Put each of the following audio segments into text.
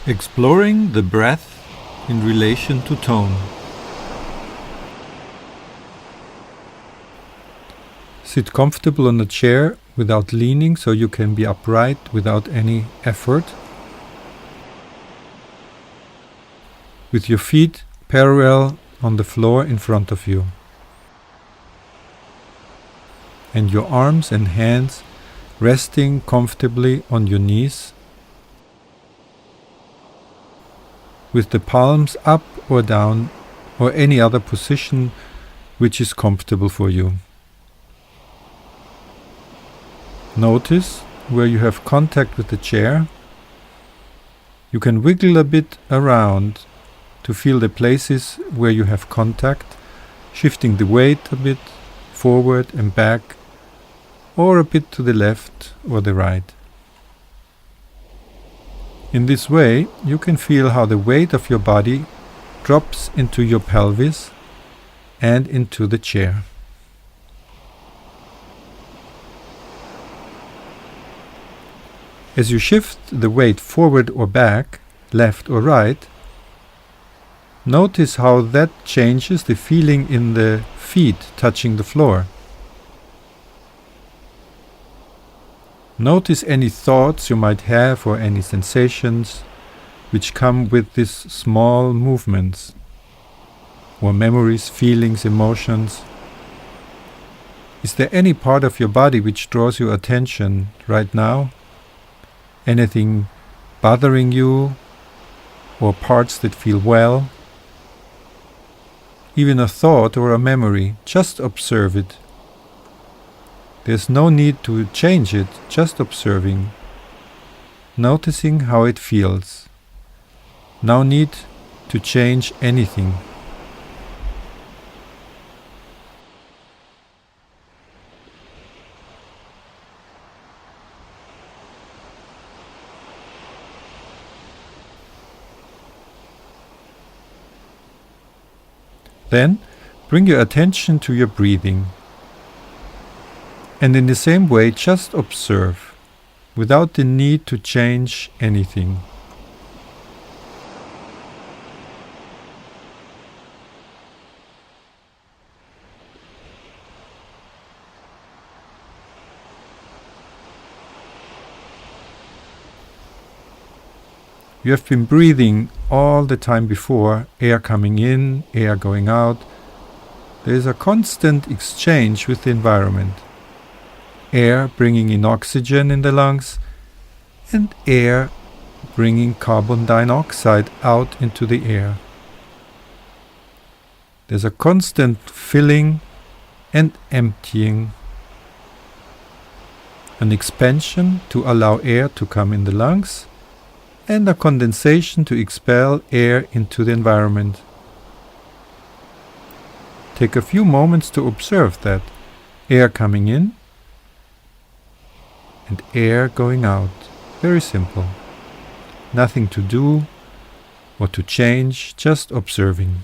Exploring the breath in relation to tone. Sit comfortable on a chair without leaning, so you can be upright without any effort. With your feet parallel on the floor in front of you. And your arms and hands resting comfortably on your knees, with the palms up or down or any other position which is comfortable for you. Notice where you have contact with the chair. You can wiggle a bit around to feel the places where you have contact, shifting the weight a bit forward and back, or a bit to the left or the right. In this way, you can feel how the weight of your body drops into your pelvis and into the chair. As you shift the weight forward or back, left or right, notice how that changes the feeling in the feet touching the floor. Notice any thoughts you might have or any sensations which come with these small movements, or memories, feelings, emotions. Is there any part of your body which draws your attention right now? Anything bothering you, or parts that feel well? Even a thought or a memory, just observe it. There's no need to change it, just observing, noticing how it feels. No need to change anything. Then bring your attention to your breathing. And in the same way, just observe, without the need to change anything. You have been breathing all the time before, air coming in, air going out. There is a constant exchange with the environment. Air bringing in oxygen in the lungs, and air bringing carbon dioxide out into the air. There's a constant filling and emptying, an expansion to allow air to come in the lungs, and a condensation to expel air into the environment. Take a few moments to observe that. Air coming in and air going out. Very simple. Nothing to do or to change, just observing.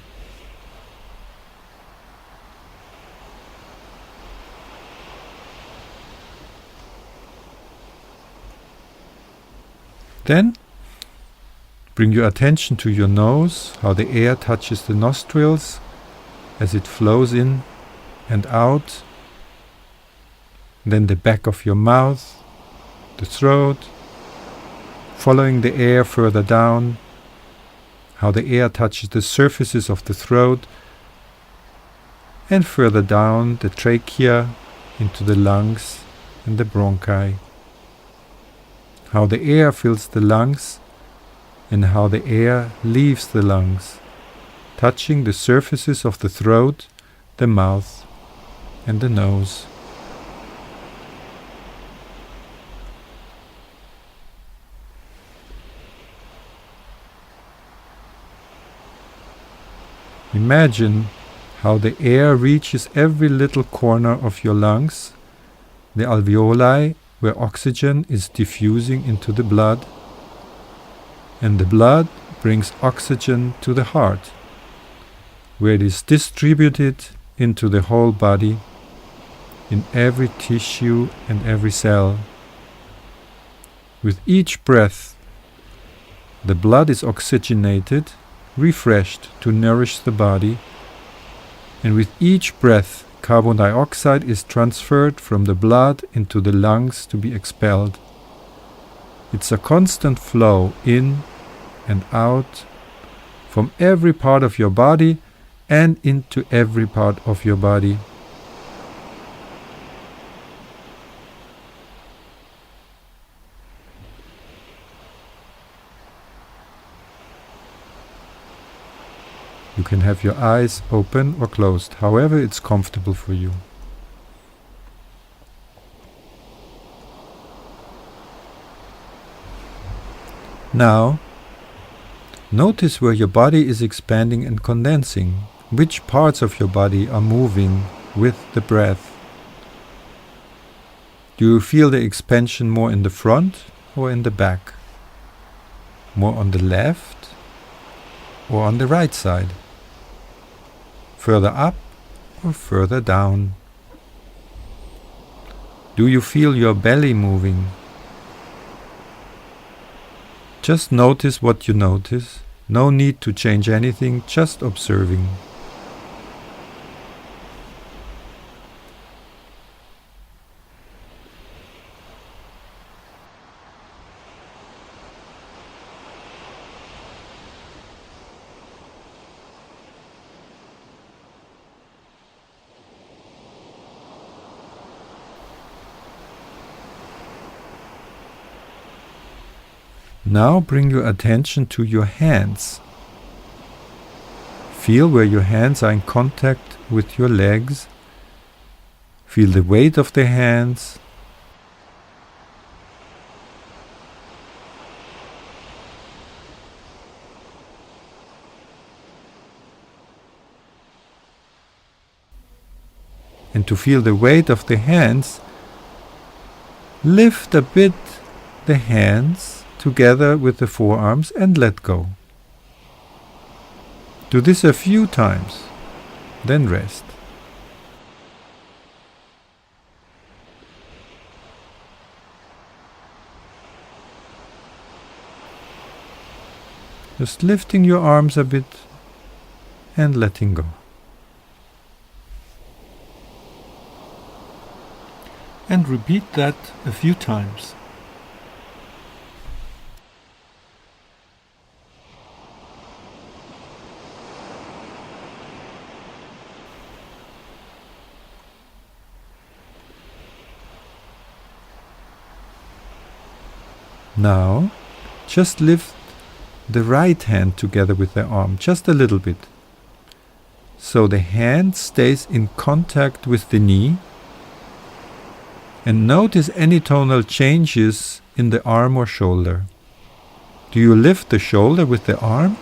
Then bring your attention to your nose, how the air touches the nostrils as it flows in and out. Then the back of your mouth, the throat, following the air further down, how the air touches the surfaces of the throat, and further down the trachea into the lungs and the bronchi. How the air fills the lungs and how the air leaves the lungs, touching the surfaces of the throat, the mouth, and the nose. Imagine how the air reaches every little corner of your lungs, the alveoli where oxygen is diffusing into the blood, and the blood brings oxygen to the heart, where it is distributed into the whole body, in every tissue and every cell. With each breath, The blood is oxygenated, refreshed to nourish the body, and with each breath, carbon dioxide is transferred from the blood into the lungs to be expelled. It's a constant flow in and out from every part of your body and into every part of your body. You can have your eyes open or closed, however it's comfortable for you. Now, notice where your body is expanding and condensing, which parts of your body are moving with the breath. Do you feel the expansion more in the front or in the back? More on the left or on the right side? Further up or further down? Do you feel your belly moving? Just notice what you notice. No need to change anything, just observing. Now bring your attention to your hands. Feel where your hands are in contact with your legs. Feel the weight of the hands. And to feel the weight of the hands, lift a bit the hands together with the forearms and let go. Do this a few times, then rest. Just lifting your arms a bit and letting go. And repeat that a few times. Now, just lift the right hand together with the arm, just a little bit. So the hand stays in contact with the knee. And notice any tonal changes in the arm or shoulder. Do you lift the shoulder with the arm?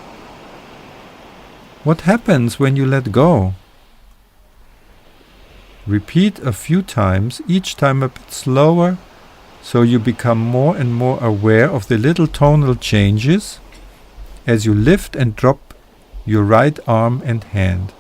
What happens when you let go? Repeat a few times, each time a bit slower, so you become more and more aware of the little tonal changes as you lift and drop your right arm and hand.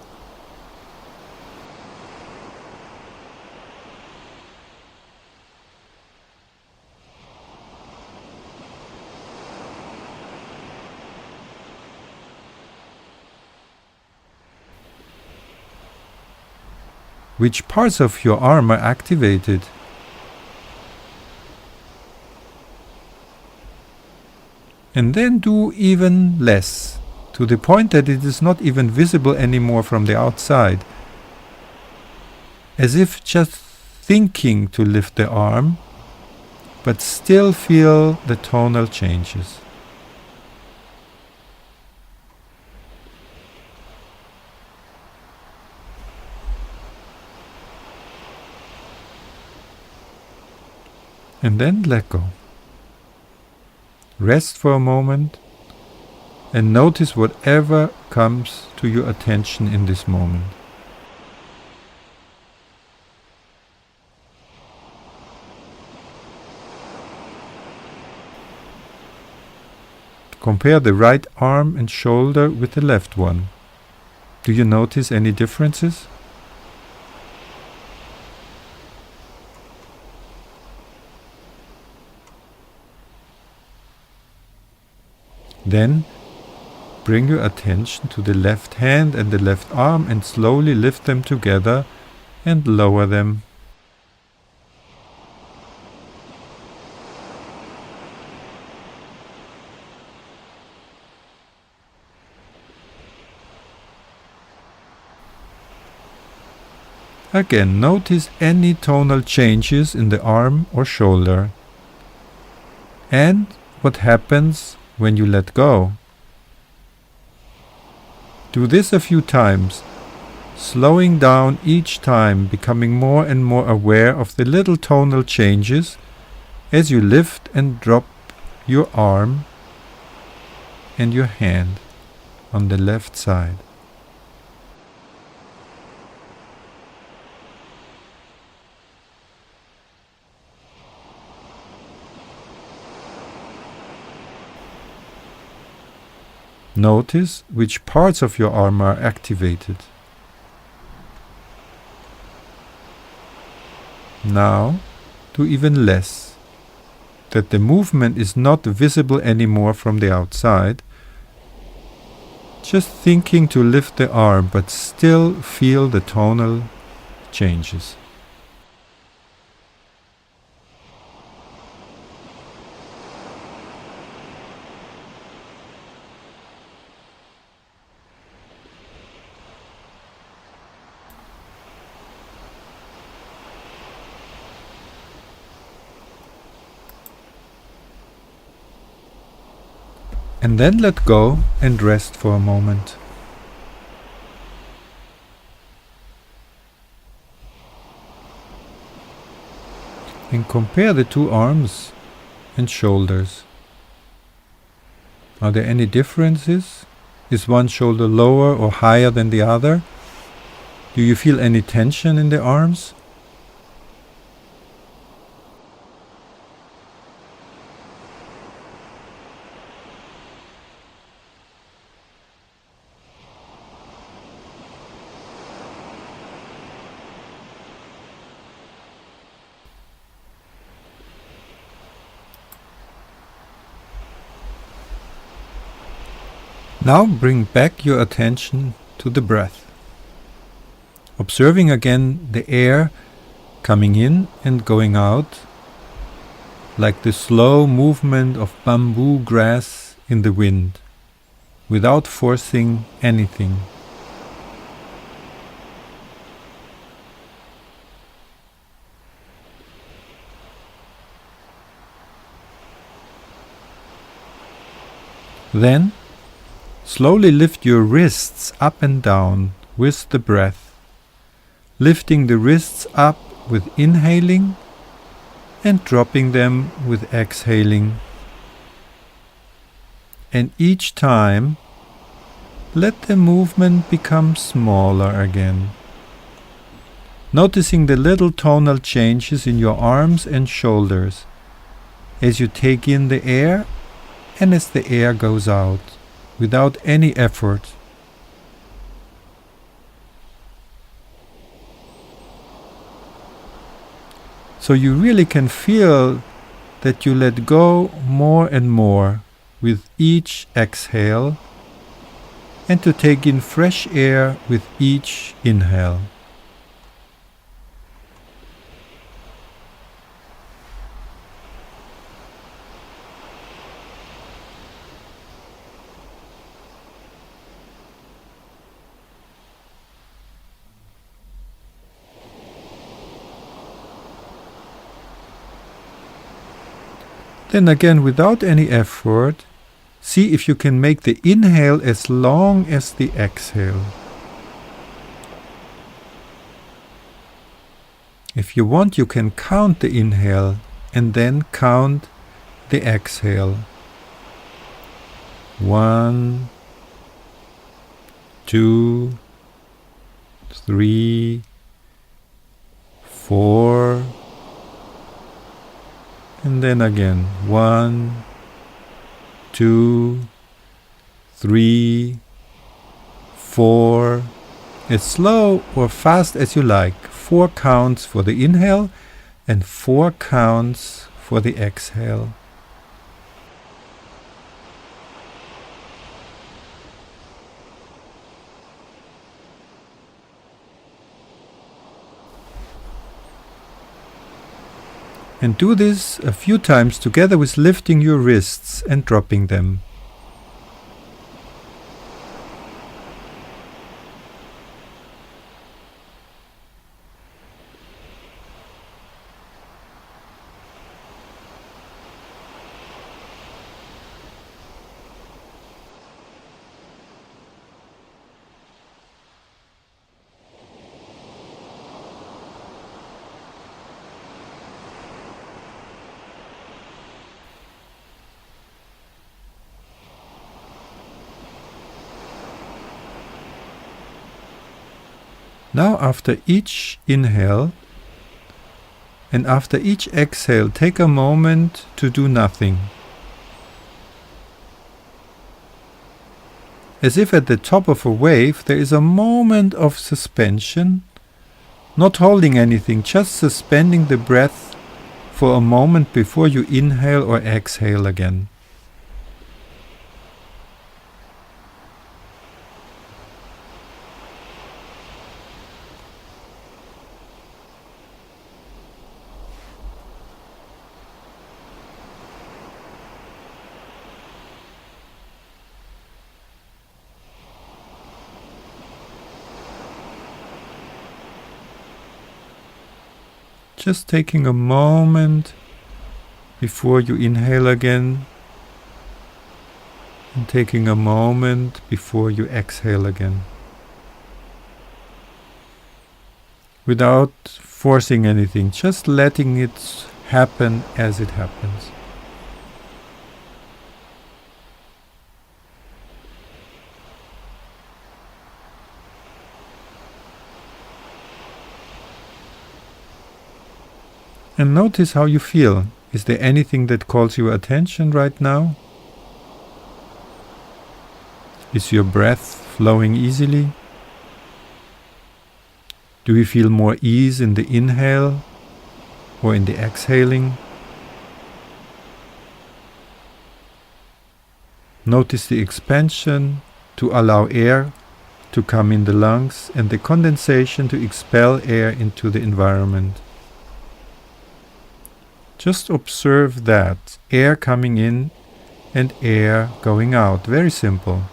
Which parts of your arm are activated? And then do even less, to the point that it is not even visible anymore from the outside. As if just thinking to lift the arm, but still feel the tonal changes. And then let go. Rest for a moment and notice whatever comes to your attention in this moment. Compare the right arm and shoulder with the left one. Do you notice any differences? Then bring your attention to the left hand and the left arm and slowly lift them together and lower them. Again, notice any tonal changes in the arm or shoulder and what happens when you let go. Do this a few times, slowing down each time, becoming more and more aware of the little tonal changes as you lift and drop your arm and your hand on the left side. Notice which parts of your arm are activated. Now do even less, that the movement is not visible anymore from the outside. Just thinking to lift the arm, but still feel the tonal changes. And then let go and rest for a moment. And compare the two arms and shoulders. Are there any differences? Is one shoulder lower or higher than the other? Do you feel any tension in the arms? Now bring back your attention to the breath, observing again the air coming in and going out, like the slow movement of bamboo grass in the wind, without forcing anything. Then slowly lift your wrists up and down with the breath, lifting the wrists up with inhaling and dropping them with exhaling. And each time, let the movement become smaller again, noticing the little tonal changes in your arms and shoulders as you take in the air and as the air goes out, without any effort. So you really can feel that you let go more and more with each exhale, and to take in fresh air with each inhale. Then again, without any effort, see if you can make the inhale as long as the exhale. If you want, you can count the inhale and then count the exhale. 1, 2, 3, 4, and then again 1, 2, 3, 4, as slow or fast as you like. 4 counts for the inhale and 4 counts for the exhale. And do this a few times together with lifting your wrists and dropping them. Now after each inhale and after each exhale, take a moment to do nothing. As if at the top of a wave there is a moment of suspension, not holding anything, just suspending the breath for a moment before you inhale or exhale again. Just taking a moment before you inhale again, and taking a moment before you exhale again. Without forcing anything, just letting it happen as it happens. And notice how you feel. Is there anything that calls your attention right now? Is your breath flowing easily? Do you feel more ease in the inhale or in the exhaling? Notice the expansion to allow air to come in the lungs and the condensation to expel air into the environment. Just observe that, air coming in and air going out. Very simple.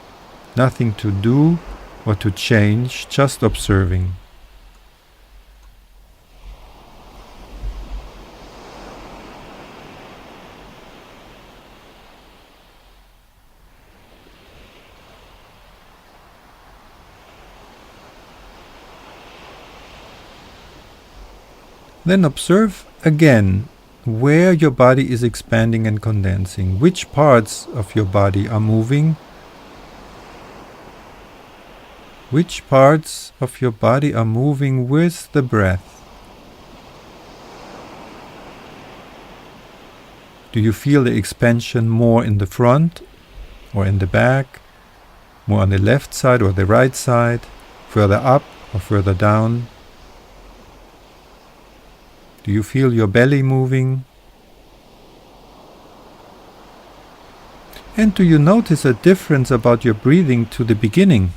Nothing to do or to change, just observing. Then observe again where your body is expanding and condensing, which parts of your body are moving, which parts of your body are moving with the breath. Do you feel the expansion more in the front or in the back, more on the left side or the right side, further up or further down? Do you feel your belly moving? And do you notice a difference about your breathing to the beginning?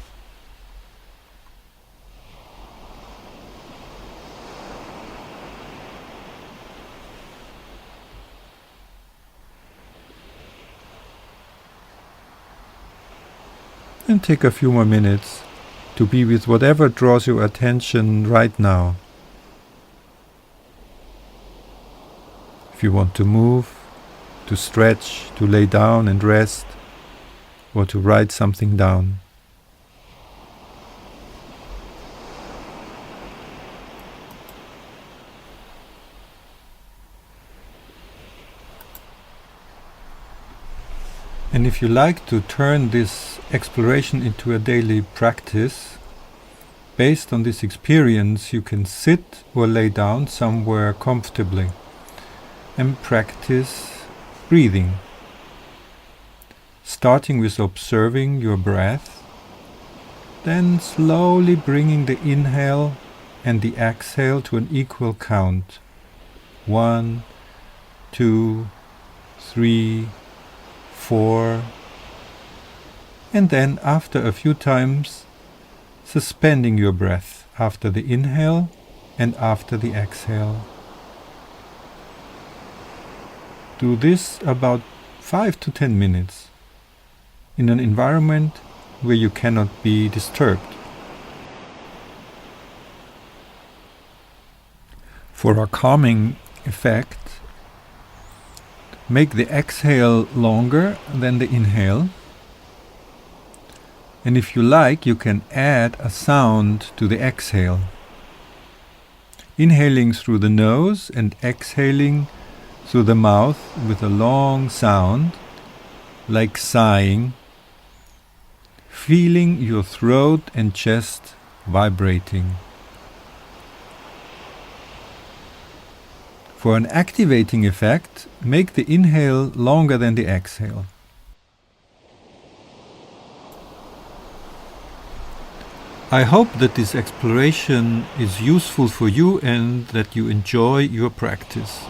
And take a few more minutes to be with whatever draws your attention right now. If you want to move, to stretch, to lay down and rest, or to write something down. And if you like to turn this exploration into a daily practice, based on this experience, you can sit or lay down somewhere comfortably and practice breathing, starting with observing your breath, then slowly bringing the inhale and the exhale to an equal count. 1, 2, 3, 4, and then after a few times suspending your breath after the inhale and after the exhale. Do this about 5 to 10 minutes in an environment where you cannot be disturbed. For a calming effect, make the exhale longer than the inhale. And if you like, you can add a sound to the exhale. Inhaling through the nose and exhaling through the mouth with a long sound, like sighing, feeling your throat and chest vibrating. For an activating effect, make the inhale longer than the exhale. I hope that this exploration is useful for you and that you enjoy your practice.